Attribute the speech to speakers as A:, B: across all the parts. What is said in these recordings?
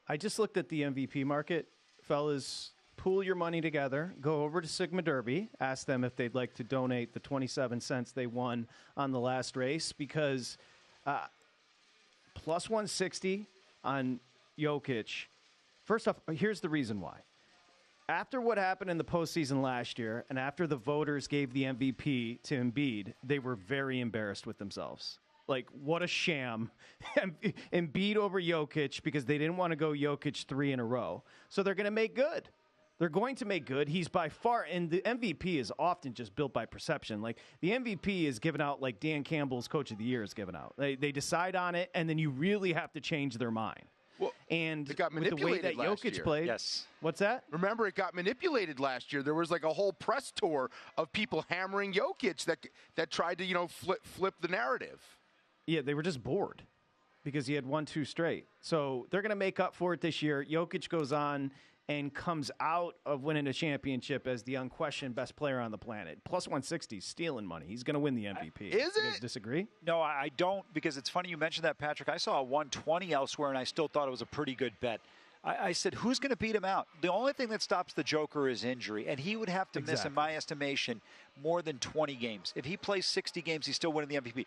A: I just looked at the MVP market. Fellas, pool your money together. Go over to Sigma Derby. Ask them if they'd like to donate the 27 cents they won on the last race, because plus 160 on Jokic. First off, here's the reason why. After what happened in the postseason last year, and after the voters gave the MVP to Embiid, they were very embarrassed with themselves. Like, what a sham. Embiid over Jokic, because they didn't want to go Jokic 3 in a row. So they're going to make good. They're going to make good. He's by far, and the MVP is often just built by perception. Like, the MVP is given out like Dan Campbell's Coach of the Year is given out. They decide on it, and then you really have to change their mind.
B: Well,
A: and
B: it got
A: with the way that Jokic played,
C: yes.
A: What's that?
B: Remember, it got manipulated last year. There was like a whole press tour of people hammering Jokic that tried to, flip the narrative.
A: Yeah, they were just bored because he had won 2 straight. So they're going to make up for it this year. Jokic goes on and comes out of winning a championship as the unquestioned best player on the planet. Plus 160, stealing money. He's going to win the MVP.
B: Is it?
A: You guys disagree?
C: No, I don't, because it's funny you mentioned that, Patrick. I saw a 120 elsewhere, and I still thought it was a pretty good bet. I said, who's going to beat him out? The only thing that stops the Joker is injury, and he would have to miss, in my estimation, more than 20 games. If he plays 60 games, he's still winning the MVP.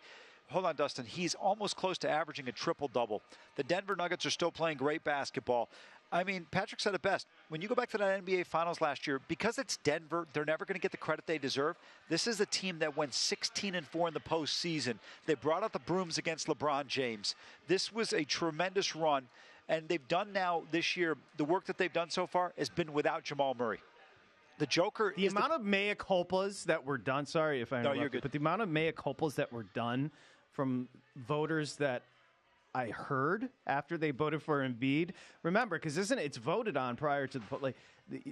C: Hold on, Dustin. He's almost close to averaging a triple-double. The Denver Nuggets are still playing great basketball. I mean, Patrick said it best. When you go back to that NBA Finals last year, because it's Denver, they're never going to get the credit they deserve. This is a team that went 16-4 in the postseason. They brought out the brooms against LeBron James. This was a tremendous run, and they've done now this year, the work that they've done so far has been without Jamal Murray. The Joker
A: the amount of mea culpas that were done, sorry if I interrupted,
C: you're good.
A: But the amount of mea culpas that were done from voters that I heard after they voted for Embiid. Remember, because it's voted on prior to the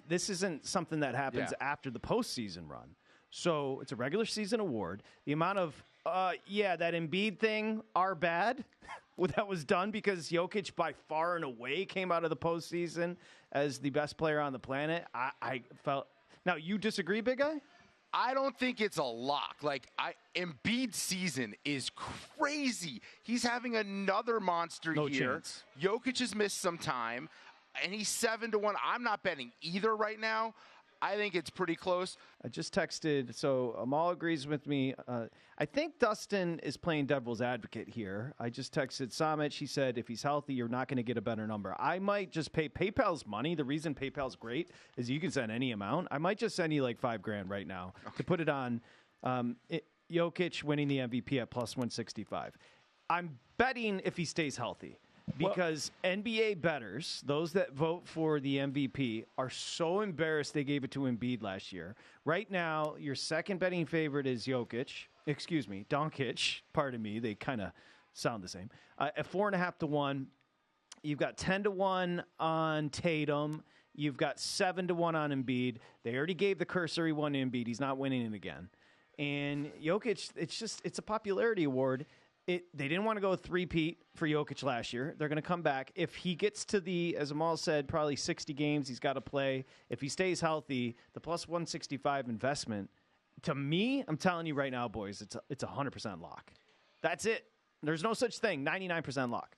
A: this isn't something that happens after the postseason run. So it's a regular season award. The amount of that Embiid thing are bad that was done because Jokic by far and away came out of the postseason as the best player on the planet. I felt. Now you disagree, big guy?
B: I don't think it's a lock. Embiid's season is crazy. He's having another monster year.
A: Chance.
B: Jokic has missed some time, and he's 7-1. I'm not betting either right now. I think it's pretty close.
A: I just texted, so Amal agrees with me. I think Dustin is playing devil's advocate here. I just texted Samit. She said, if he's healthy, you're not going to get a better number. I might just pay PayPal's money. The reason PayPal's great is you can send any amount. I might just send you like $5,000 right now to put it on Jokic winning the MVP at plus 165. I'm betting if he stays healthy. Because NBA bettors, those that vote for the MVP, are so embarrassed they gave it to Embiid last year. Right now, your second betting favorite is Doncic. Pardon me, they kind of sound the same. At 4.5-1, you've got 10-1 on Tatum. You've got 7-1 on Embiid. They already gave the cursory one to Embiid. He's not winning it again. And Jokic, it's a popularity award. They didn't want to go 3-peat for Jokic last year. They're going to come back. If he gets to as Amal said, probably 60 games he's got to play. If he stays healthy, the plus 165 investment, to me, I'm telling you right now, boys, it's 100% lock. That's it. There's no such thing. 99% lock.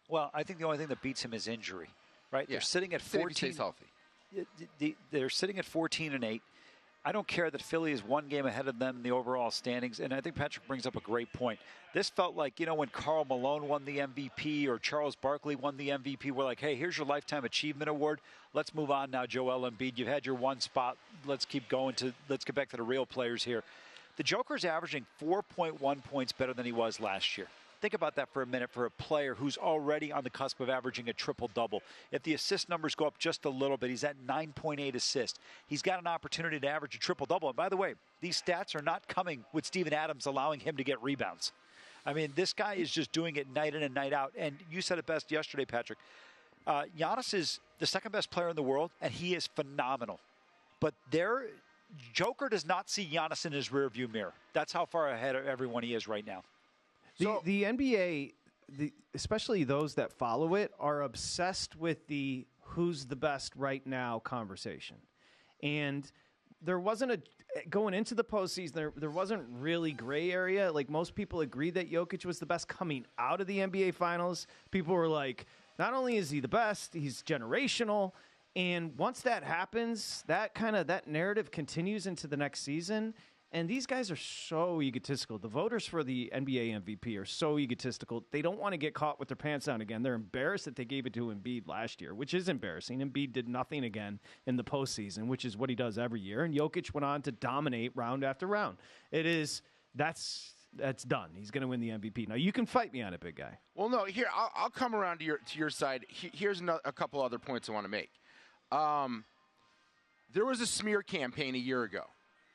C: Well, I think the only thing that beats him is injury, right?
B: Yeah.
C: They're sitting at 14.
B: If he stays healthy.
C: They're sitting at 14-8. I don't care that Philly is one game ahead of them in the overall standings, and I think Patrick brings up a great point. This felt like, when Karl Malone won the MVP or Charles Barkley won the MVP, we're like, hey, here's your Lifetime Achievement Award. Let's move on now, Joel Embiid. You've had your one spot. Let's keep going. Let's get back to the real players here. The Joker's averaging 4.1 points better than he was last year. Think about that for a minute for a player who's already on the cusp of averaging a triple-double. If the assist numbers go up just a little bit, he's at 9.8 assists. He's got an opportunity to average a triple-double. And by the way, these stats are not coming with Steven Adams allowing him to get rebounds. I mean, this guy is just doing it night in and night out. And you said it best yesterday, Patrick. Giannis is the second-best player in the world, and he is phenomenal. But Joker does not see Giannis in his rearview mirror. That's how far ahead of everyone he is right now.
A: The NBA, especially those that follow it, are obsessed with the who's the best right now conversation. And there wasn't going into the postseason, there wasn't really gray area. Like most people agreed that Jokic was the best coming out of the NBA Finals. People were like, Not only is he the best, he's generational. And once that happens, that narrative continues into the next season. And these guys are so egotistical. The voters for the NBA MVP are so egotistical. They don't want to get caught with their pants down again. They're embarrassed that they gave it to Embiid last year, which is embarrassing. Embiid did nothing again in the postseason, which is what he does every year. And Jokic went on to dominate round after round. That's done. He's going to win the MVP. Now, you can fight me on it, big guy.
B: Well, no, here, I'll come around to your side. Here's a couple other points I want to make. There was a smear campaign a year ago.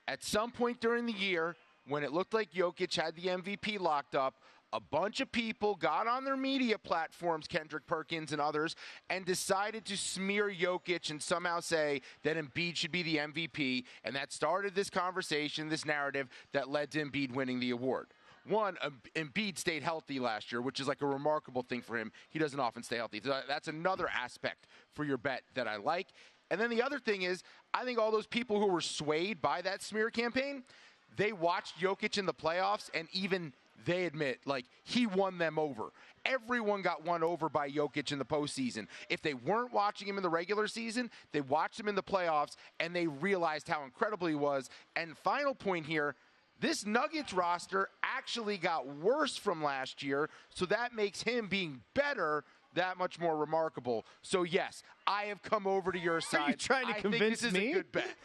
B: At some point during the year, when it looked like Jokic had the MVP locked up, a bunch of people got on their media platforms, Kendrick Perkins and others, and decided to smear Jokic and somehow say that Embiid should be the MVP, and that started this conversation, this narrative that led to Embiid winning the award. One, Embiid stayed healthy last year, which is like a remarkable thing for him. He doesn't often stay healthy. So that's another aspect for your bet that I like. And then the other thing is, I think all those people who were swayed by that smear campaign, they watched Jokic in the playoffs, and even they admit, like, he won them over. Everyone got won over by Jokic in the postseason. If they weren't watching him in the regular season, they watched him in the playoffs, and they realized how incredible he was. And final point here, this Nuggets roster actually got worse from last year, so that makes him being better that much more remarkable. So, yes, I have come over to your side.
A: Are you trying to convince me?
B: I think this is a good bet.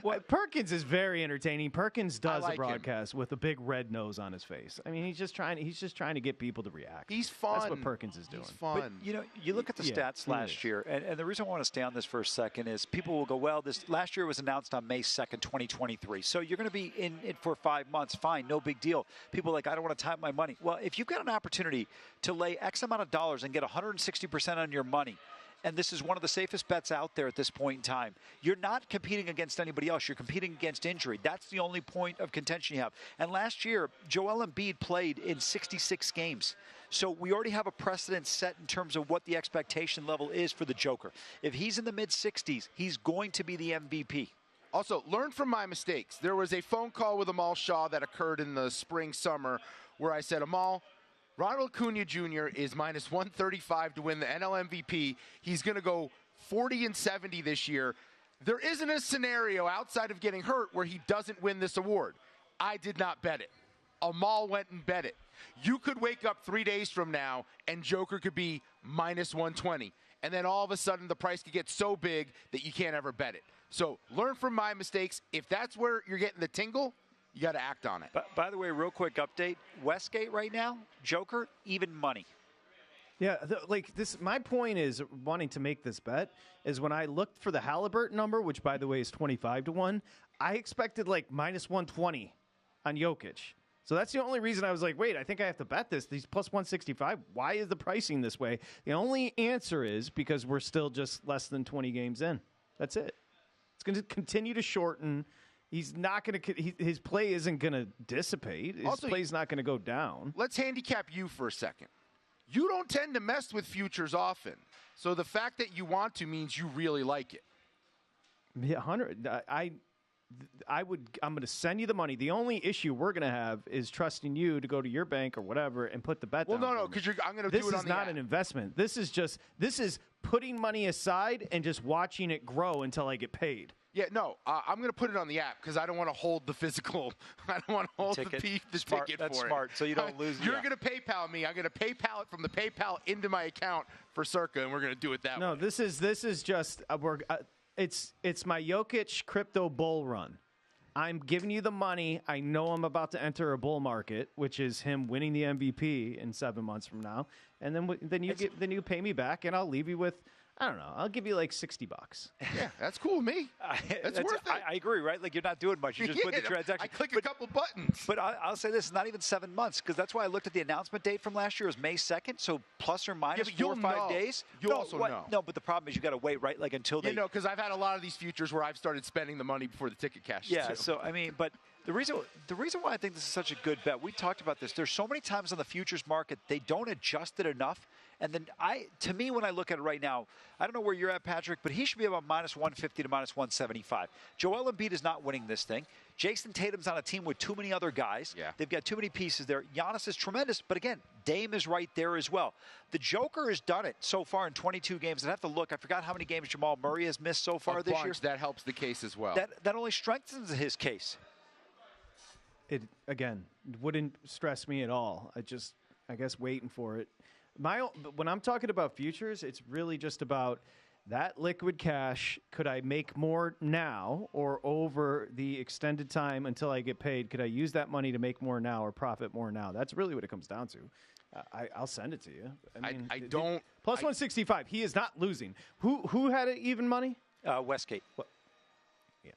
A: Well, Perkins is very entertaining. Perkins does
B: like
A: a broadcast with a big red nose on his face. I mean, he's just trying to get people to react.
B: He's fun.
A: That's what Perkins is doing.
B: He's fun.
C: But, you look at the stats last year, and the reason I want to stay on this for a second is people will go, well, this last year was announced on May 2nd, 2023. So you're going to be in it for 5 months. Fine, no big deal. People are like, I don't want to time my money. Well, if you've got an opportunity to lay X amount of dollars and get 160% on your money, and this is one of the safest bets out there at this point in time. You're not competing against anybody else. You're competing against injury. That's the only point of contention you have. And last year, Joel Embiid played in 66 games. So we already have a precedent set in terms of what the expectation level is for the Joker. If he's in the mid-60s, he's going to be the MVP.
B: Also, learn from my mistakes. There was a phone call with Amal Shaw that occurred in the spring, summer, where I said, Amal, Ronald Acuna Jr. is minus 135 to win the NL MVP. He's going to go 40 and 70 this year. There isn't a scenario outside of getting hurt where he doesn't win this award. I did not bet it. Amal went and bet it. You could wake up 3 days from now and Joker could be minus 120. And then all of a sudden the price could get so big that you can't ever bet it. So learn from my mistakes. If that's where you're getting the tingle, you got to act on it.
C: By the way, real quick update. Westgate right now, Joker, even money.
A: Yeah, my point is wanting to make this bet is when I looked for the Halliburton number, which, by the way, is 25 to 1, I expected like minus 120 on Jokic. So that's the only reason I was like, wait, I think I have to bet this. These plus 165, why is the pricing this way? The only answer is because we're still just less than 20 games in. That's it. It's going to continue to shorten. He's not going to. His play isn't going to dissipate. His play's not going to go down.
B: Let's handicap you for a second. You don't tend to mess with futures often, so the fact that you want to means you really like it.
A: Yeah, 100. I'm going to send you the money. The only issue we're going to have is trusting you to go to your bank or whatever and put the bet down.
B: Well, no, because I'm going to do it on the app. This is
A: not an investment. This is putting money aside and just watching it grow until I get paid.
B: Yeah, no, I'm going to put it on the app because I don't want to hold the physical. I don't want to hold the ticket for it.
C: That's smart, so you don't lose.
B: You're going to PayPal me. I'm going to PayPal it from the PayPal into my account for Circa, and we're going to do it that way.
A: No, this is just it's my Jokic crypto bull run. I'm giving you the money. I know I'm about to enter a bull market, which is him winning the MVP in 7 months from now, and then you pay me back, and I'll leave you with. I don't know. I'll give you like $60.
B: Yeah, that's cool with me. That's worth it.
C: I agree, right? Like, you're not doing much. You just put the transaction.
B: I click a couple buttons.
C: But I'll say this, not even 7 months, because that's why I looked at the announcement date from last year. It was May 2nd, so plus or minus 4 or 5 days.
B: You also know.
C: No, but the problem is you got to wait, right? Like, until they...
B: You know, because I've had a lot of these futures where I've started spending the money before the ticket cashes.
C: Yeah,
B: too.
C: so, I mean, but... The reason why I think this is such a good bet, we talked about this. There's so many times on the futures market they don't adjust it enough, And then to me, when I look at it right now, I don't know where you're at, Patrick, but he should be about minus 150 to minus 175. Joel Embiid is not winning this thing. Jason Tatum's on a team with too many other guys.
B: Yeah.
C: They've got too many pieces there. Giannis is tremendous, but again, Dame is right there as well. The Joker has done it so far in 22 games. I'd have to look. I forgot how many games Jamal Murray has missed so far this year.
B: That helps the case as well.
C: That only strengthens his case.
A: It, again, wouldn't stress me at all. I guess waiting for it. When I'm talking about futures, it's really just about that liquid cash. Could I make more now or over the extended time until I get paid? Could I use that money to make more now or profit more now? That's really what it comes down to. I'll send it to you. I mean, plus 165. He is not losing. Who had even money?
C: Westgate.
A: Yeah.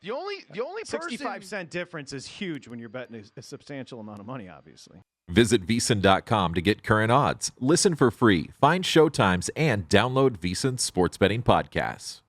B: The only
A: 65-cent difference is huge when you're betting a substantial amount of money, obviously.
D: Visit VSiN.com to get current odds, listen for free, find showtimes, and download VSiN sports betting podcasts.